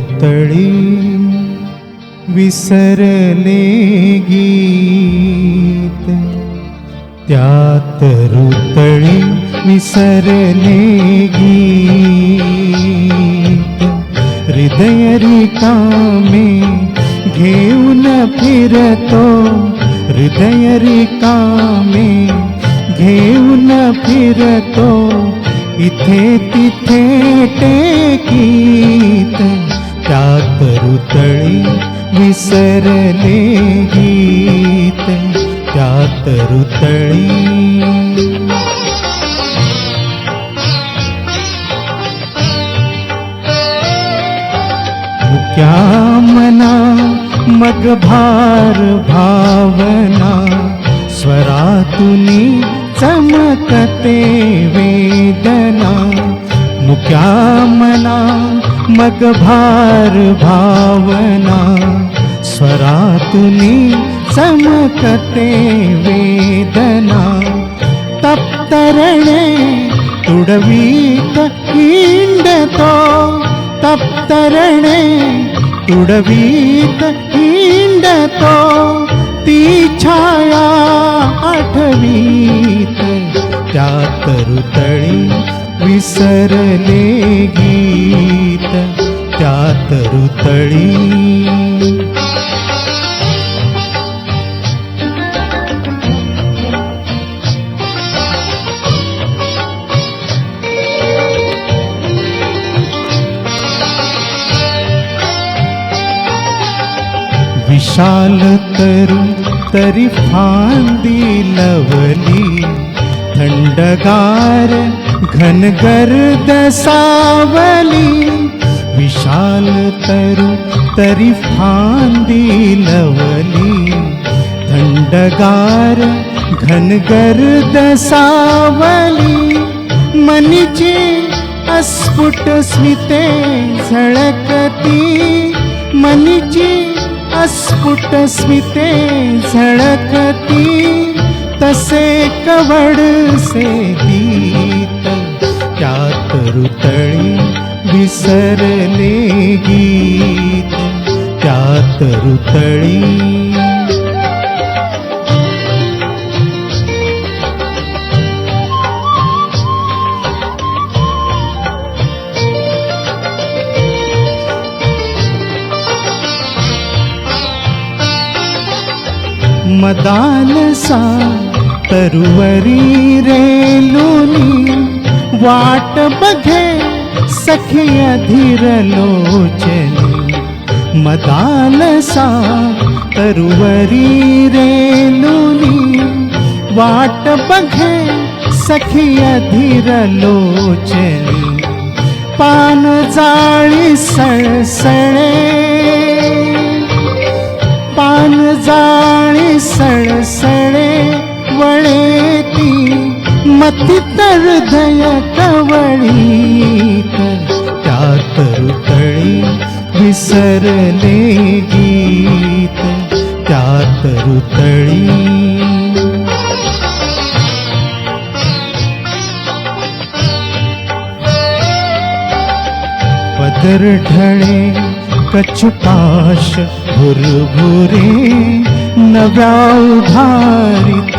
ऋतळी विसरले गीत, त्यात ऋतळी विसरले गीत. हृदय रिकामे घेऊन फिरतो, हृदय रिकामे घेऊन फिरतो, इथे तिथे टेकीत. त्यात ऋतळी विसरले गीत, त्यात ऋतळी. मुक्या मना मग भार भावना, स्वरातुनी चमकते वेदना. मुक्या मना मग भार भावना, स्वरातुनी चमकते वेदना. तप्तरणे तुडवीत हिंडतो, तप्तरणे तुडवीत हिंडतो, ती छाया आठवीत. त्यात ऋतळी विसरले गीत, त्यात ऋतळी. विशाल तरु तरी फांदी लवली, थंडगार घनगर्द सावली. विशाल तरु तरी फांदी लवली, थंडगार घनगर्द सावली. मनीची अस्फुट स्मिते झळकती, मनीची अस्फुट स्मिते झळकती, तसे कवडसे गीत. त्यात ऋतळी विसरले गीत, त्यात ऋतळी. मदालसा तरुवरी रेलुनी, वाट बघे सखी अधीर लोचनी. मदालसा तरुवरी रेलुनी, वाट बघे सखी अधीर लोचनी. पान जाळी सळसळे, पान जाळी सळसळे वळेती, मथित हृदय कवळीत. त्यात ऋतळी विसरले गीत, त्यात ऋतळी. पदर ढळे कच्छपाश भुरभुरे, नव्या उभारीत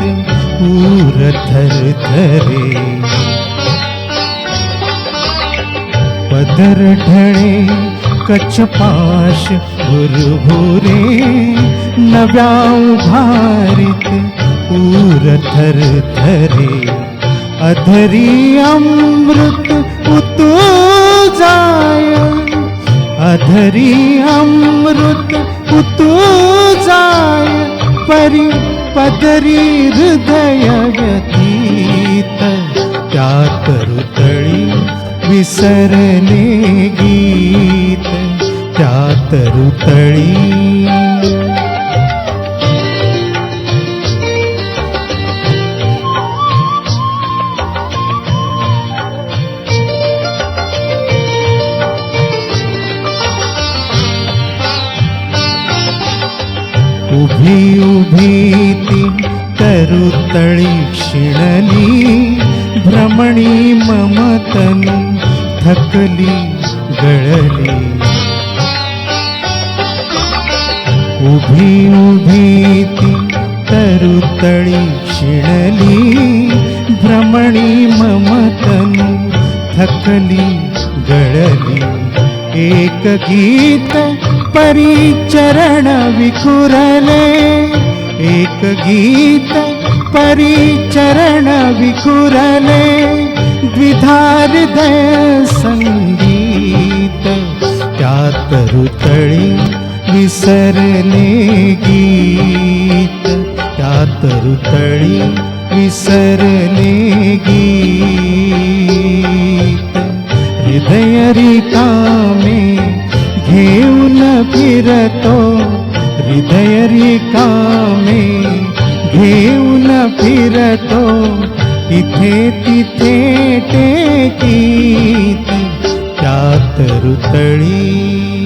ऊर थरथरे. पदर ढळे कच्छपाश भुरभुरे, नव्या उभारीत ऊर थरथरे. अधरी अमृत उतू जाय, अधरी अमृत उतू जाय, परी पदरी हृदय व्यतीत. त्यात ऋतळी विसरले गीत, त्यात ऋतळी. उभी उभी ती तरुतळी क्षिणली, भ्रमणी ममतनु थकली गळली. उभी उभी ती तरुतळी शिणली, भ्रमणी ममतनु थकली गळली. एक गीत परिचरण विखुरले, एक गीत परिचरण विखुरले. द्विधा हृदय संगीत त्यात रुतळी विसरले गीत, त्यात रुतळी विसरले गीत. हृदय रिकामे घेऊन फिरतो, हृदय रिकामे घेऊन फिरतो. इथे तिथे टेकीत त्यात रुतळी